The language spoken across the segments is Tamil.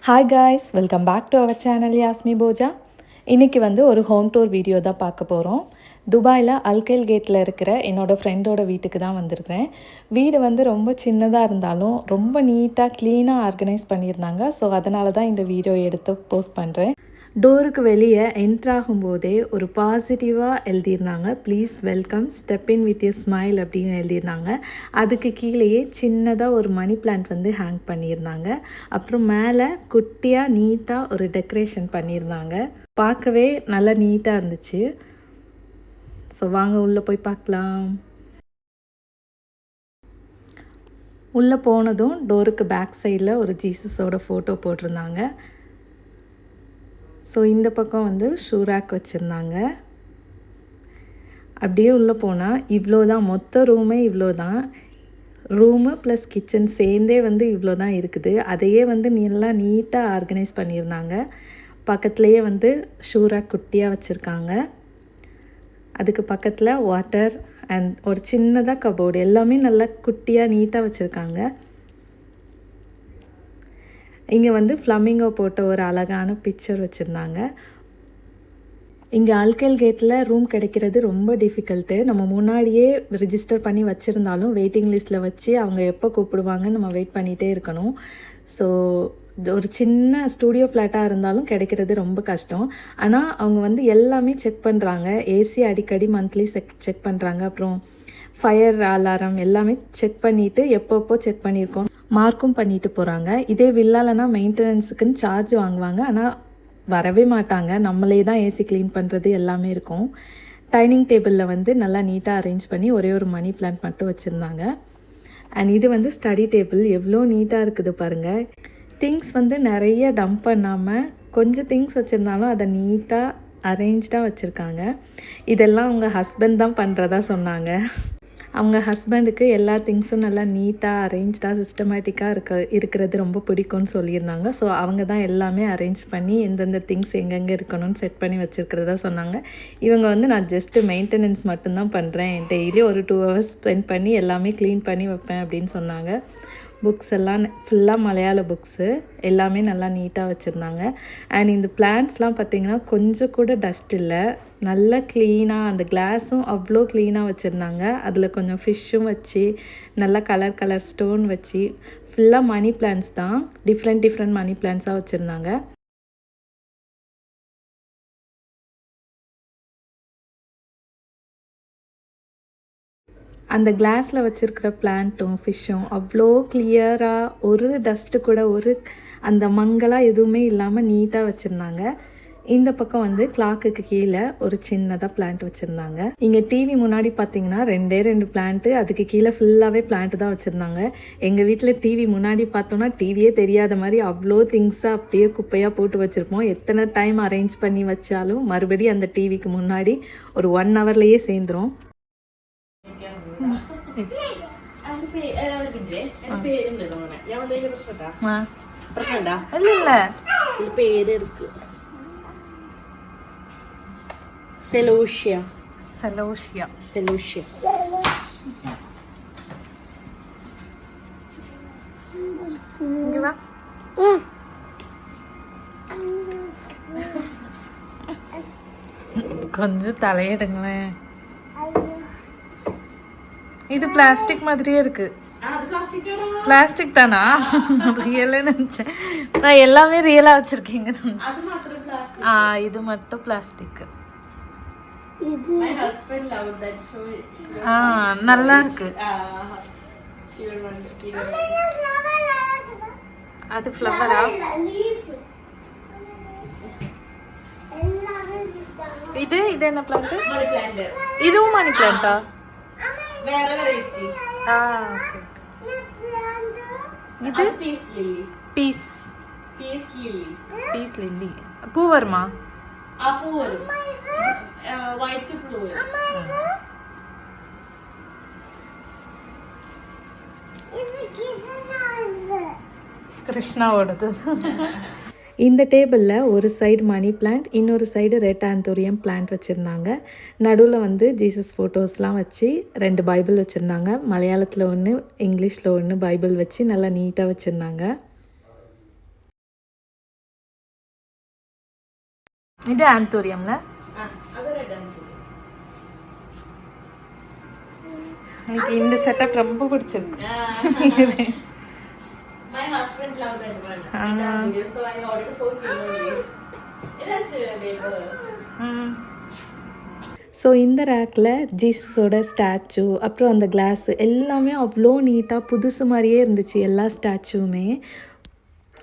Hi guys, welcome back to our channel Yasmi Pooja. இன்றைக்கி ஒரு ஹோம் டூர் வீடியோ தான் பார்க்க போகிறோம். துபாயில் அல்கைல் கேட்டில் இருக்கிற என்னோடய ஃப்ரெண்டோட வீட்டுக்கு தான் வந்திருக்கிறேன். வீடு ரொம்ப சின்னதாக இருந்தாலும் ரொம்ப நீட்டாக க்ளீனாக ஆர்கனைஸ் பண்ணியிருந்தாங்க. ஸோ அதனால தான் இந்த வீடியோ எடுத்து போஸ்ட் பண்ணுறேன். டோருக்கு வெளியே என்ட்ராகும்போதே ஒரு பாசிட்டிவாக எழுதியிருந்தாங்க. Please welcome, step in with your smile அப்படின்னு எழுதியிருந்தாங்க. அதுக்கு கீழேயே சின்னதாக ஒரு மணி பிளான்ட் ஹேங் பண்ணியிருந்தாங்க. அப்புறம் மேலே குட்டியாக நீட்டாக ஒரு டெக்கரேஷன் பண்ணியிருந்தாங்க. பார்க்கவே நல்லா நீட்டாக இருந்துச்சு. ஸோ வாங்க உள்ளே போய் பார்க்கலாம். உள்ளே போனதும் டோருக்கு பேக் சைடில் ஒரு ஜீசஸோட ஃபோட்டோ போட்டிருந்தாங்க. ஸோ இந்த பக்கம் ஷூ ரேக் வச்சுருந்தாங்க. அப்படியே உள்ளே போனால் இவ்வளோ தான், மொத்த ரூமே இவ்வளோ தான். ரூமு ப்ளஸ் கிச்சன் சேர்ந்தே இவ்வளோ தான் இருக்குது. அதையே நல்லா நீட்டாக ஆர்கனைஸ் பண்ணியிருந்தாங்க. பக்கத்துலேயே ஷூ ரேக் குட்டியாக வச்சுருக்காங்க. அதுக்கு பக்கத்தில் வாட்டர் அண்ட் ஒரு சின்னதாக கபோர்டு, எல்லாமே நல்லா குட்டியாக நீட்டாக வச்சுருக்காங்க. இங்கே ஃப்ளமிங்கோ போட்ட ஒரு அழகான பிக்சர் வச்சுருந்தாங்க. இங்கே அல்கைல் கேட்டில் ரூம் கிடைக்கிறது ரொம்ப டிஃபிகல்ட்டு. நம்ம முன்னாடியே ரிஜிஸ்டர் பண்ணி வச்சுருந்தாலும் வெயிட்டிங் லிஸ்ட்டில் வச்சு அவங்க எப்போ கூப்பிடுவாங்கன்னு நம்ம வெயிட் பண்ணிகிட்டே இருக்கணும். ஸோ ஒரு சின்ன ஸ்டூடியோ ஃப்ளாட்டாக இருந்தாலும் கிடைக்கிறது ரொம்ப கஷ்டம். ஆனால் அவங்க எல்லாமே செக் பண்ணுறாங்க. ஏசி அடிக்கடி மந்த்லி செக் பண்ணுறாங்க. அப்புறம் ஃபயர் அலாரம் எல்லாமே செக் பண்ணிவிட்டு எப்பப்போ செக் பண்ணியிருக்கோம் மார்க்கும் பண்ணிட்டு போகிறாங்க. இதே வில்லாலனா மெயின்டெனன்ஸுக்குன்னு சார்ஜ் வாங்குவாங்க. ஆனால் வரவே மாட்டாங்க. நம்மளே தான் ஏசி க்ளீன் பண்ணுறது எல்லாமே இருக்கும். டைனிங் டேபிளில் நல்லா நீட்டாக அரேஞ்ச் பண்ணி ஒரே ஒரு மணி பிளான்ட் மட்டும் வச்சுருந்தாங்க. அண்ட் இது ஸ்டடி டேபிள் எவ்வளோ நீட்டாக இருக்குது பாருங்கள். திங்ஸ் நிறைய டம்ப் பண்ணாமல் கொஞ்சம் திங்ஸ் வச்சுருந்தாலும் அதை நீட்டாக அரேஞ்ச்டாக வச்சுருக்காங்க. இதெல்லாம் அவங்க ஹஸ்பண்ட் தான் பண்ணுறதா சொன்னாங்க. அவங்க ஹஸ்பண்டுக்கு எல்லா திங்ஸும் நல்லா நீட்டாக அரேஞ்ச்டாக சிஸ்டமேட்டிக்காக இருக்கிறது ரொம்ப பிடிக்கும்னு சொல்லியிருந்தாங்க. ஸோ அவங்க தான் எல்லாமே அரேஞ்ச் பண்ணி எந்தெந்த திங்ஸ் எங்கெங்கே இருக்கணும்னு செட் பண்ணி வச்சுருக்கிறதா சொன்னாங்க. இவங்க நான் ஜஸ்ட்டு மெயின்டெனன்ஸ் மட்டும்தான் பண்ணுறேன், டெய்லி ஒரு 2 hours ஸ்பெண்ட் பண்ணி எல்லாமே க்ளீன் பண்ணி வைப்பேன் அப்படின்னு சொன்னாங்க. புக்ஸ் எல்லாம் ஃபுல்லாக மலையாள புக்ஸு எல்லாமே நல்லா நீட்டாக வச்சுருந்தாங்க. அண்ட் இந்த பிளான்ட்ஸ்லாம் பார்த்திங்கன்னா கொஞ்சம் கூட டஸ்ட் இல்லை, நல்லா க்ளீனாக, அந்த கிளாஸும் அவ்வளோ க்ளீனாக வச்சுருந்தாங்க. அதில் கொஞ்சம் ஃபிஷ்ஷும் வச்சு நல்லா கலர் ஸ்டோன் வச்சு ஃபுல்லாக மணி பிளான்ட்ஸ் தான், டிஃப்ரெண்ட் மணி பிளான்ட்ஸாக வச்சுருந்தாங்க. அந்த கிளாஸில் வச்சுருக்கிற பிளான்ட்டும் ஃபிஷ்ஷும் அவ்வளோ கிளியராக, ஒரு டஸ்ட்டு கூட, ஒரு அந்த மங்கலாக எதுவுமே இல்லாமல் நீட்டாக வச்சுருந்தாங்க. இந்த பக்கம் கிளாக்குக்கு கீழே ஒரு சின்னதாக பிளான்ட் வச்சுருந்தாங்க. இங்கே டிவி முன்னாடி பார்த்தீங்கன்னா 2 பிளான்ட்டு, அதுக்கு கீழே ஃபுல்லாகவே பிளான்ட்டு தான் வச்சுருந்தாங்க. எங்கள் வீட்டில் டிவி முன்னாடி பார்த்தோன்னா டிவியே தெரியாத மாதிரி அவ்வளோ திங்ஸாக அப்படியே குப்பையாக போட்டு வச்சுருப்போம். எத்தனை டைம் அரேஞ்ச் பண்ணி வச்சாலும் மறுபடியும் அந்த டிவிக்கு முன்னாடி ஒரு 1 hourலேயே சேர்ந்துடும். கொஞ்சம் தலையிடுங்களேன். இது பிளாஸ்டிக் மாதிரியே இருக்கு. பிளாஸ்டிக் தானா? ரியலே நினைச்சேன். நான் எல்லாமே ரியலா வச்சிருக்கீங்க. இது மட்டும் பிளாஸ்டிக். நல்லா இருக்கு. அது ஃப்ளவரா? இது என்ன பிளான்ட்? இதுவும் மணி பிளான்ட்டா? இது பீஸ் லில்லி. பூ வருமா? கிருஷ்ணாவோடது. இந்த டேபிளில் ஒரு சைடு மணி பிளான்ட், இன்னொரு சைடு ரெட் ஆந்தோரியம் பிளான்ட் வச்சுருந்தாங்க. நடுவில் ஜீசஸ் ஃபோட்டோஸ்லாம் வச்சு 2 பைபிள் வச்சுருந்தாங்க. மலையாளத்தில் ஒன்று, இங்கிலீஷில் ஒன்று பைபிள் வச்சு நல்லா நீட்டாக வச்சுருந்தாங்க. இது ஆந்தூரியம்ல எனக்கு இந்த செட்டப் ரொம்ப பிடிச்சிருக்கு. My husband loved that one. That video, so I ordered 4 kilos. That's available. So இந்த ரேக்கில் ஜீசஸோட ஸ்டாச்சு, அப்புறம் அந்த கிளாஸு எல்லாமே அவ்வளோ நீட்டாக புதுசு மாதிரியே இருந்துச்சு. எல்லா ஸ்டாச்சுவுமே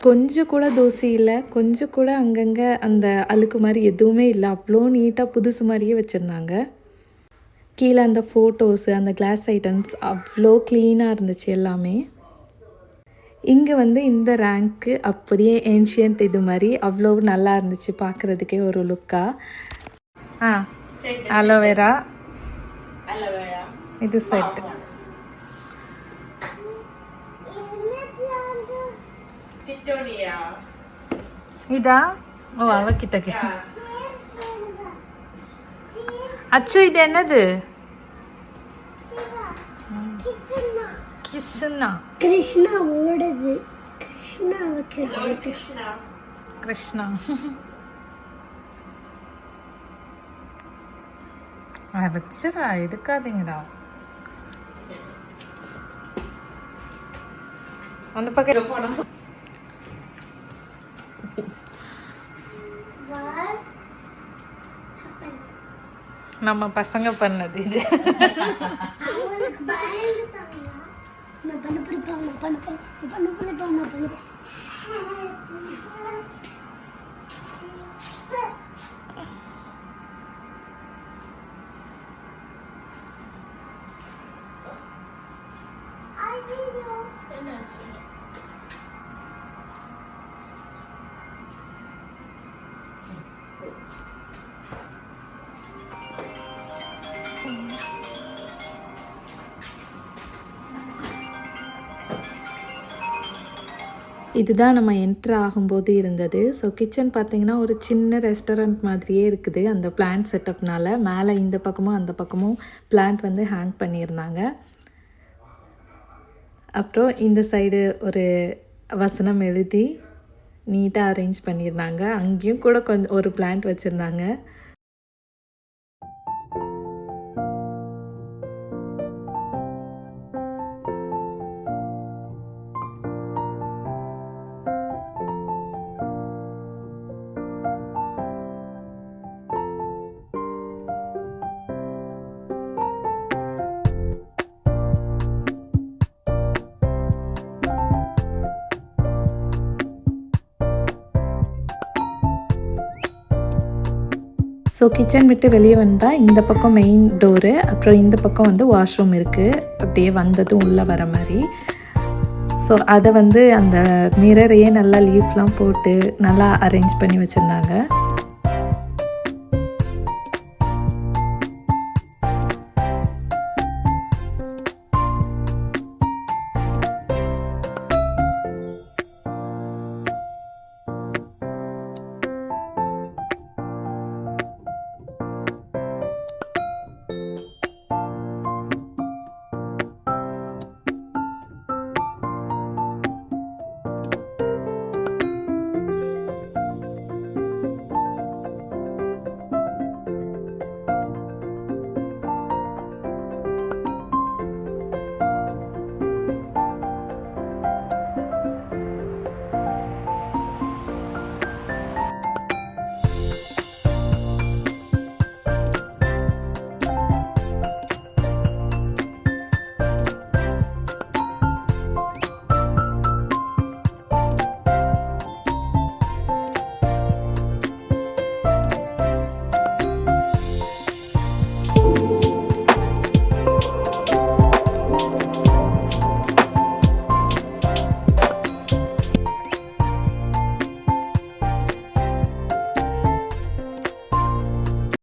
கொஞ்சம் கூட தூசி இல்லை, கொஞ்சம் கூட அங்கங்கே அந்த அழுக்கு மாதிரி எதுவுமே இல்லை. அவ்வளோ நீட்டாக புதுசு மாதிரியே வச்சுருந்தாங்க. கீழே அந்த ஃபோட்டோஸு, அந்த கிளாஸ் ஐட்டம்ஸ் அவ்வளோ க்ளீனாக இருந்துச்சு எல்லாமே. இங்கே வந்து இந்த ரேங்க்கு அப்படியே ஏன்ஷியன்ட் இது மாதிரி அவ்வளோ நல்லா இருந்துச்சு பார்க்குறதுக்கே ஒரு லுக்காக. அலோவேரா இது செட். இதா ஓ அவகிட்ட அச்சு இது என்னது? கிருஷ்ணா கிருஷ்ணா ஓடுது. கிருஷ்ணா வச்சிருக்கு. கிருஷ்ணா வச்சுடா, எடுக்காதீங்கடா. அந்த பக்கம் நம்ம பசங்க பண்ணது இது. இதுதான் நம்ம என்ட்ரு ஆகும்போது இருந்தது. ஸோ கிச்சன் பார்த்திங்கன்னா ஒரு சின்ன ரெஸ்டாரண்ட் மாதிரியே இருக்குது அந்த பிளான்ட் செட்டப்னால. மேலே இந்த பக்கமும் அந்த பக்கமும் பிளான்ட் வந்து ஹேங் பண்ணியிருந்தாங்க. அப்புறம் இந்த சைடு ஒரு வசனம் எழுதி நீட்டாக அரேஞ்ச் பண்ணியிருந்தாங்க. அங்கேயும் கூட கொஞ்சம் ஒரு பிளான்ட் வச்சுருந்தாங்க. ஸோ கிச்சன் விட்டு வெளியே வந்தால் இந்த பக்கம் மெயின் டோரு, அப்புறம் இந்த பக்கம் வந்து வாஷ்ரூம் இருக்குது. அப்படியே வந்ததும் உள்ளே வர மாதிரி. ஸோ அதை வந்து அந்த மிரரையே நல்லா லீஃப்லாம் போட்டு நல்லா அரேஞ்ச் பண்ணி வச்சுருந்தாங்க.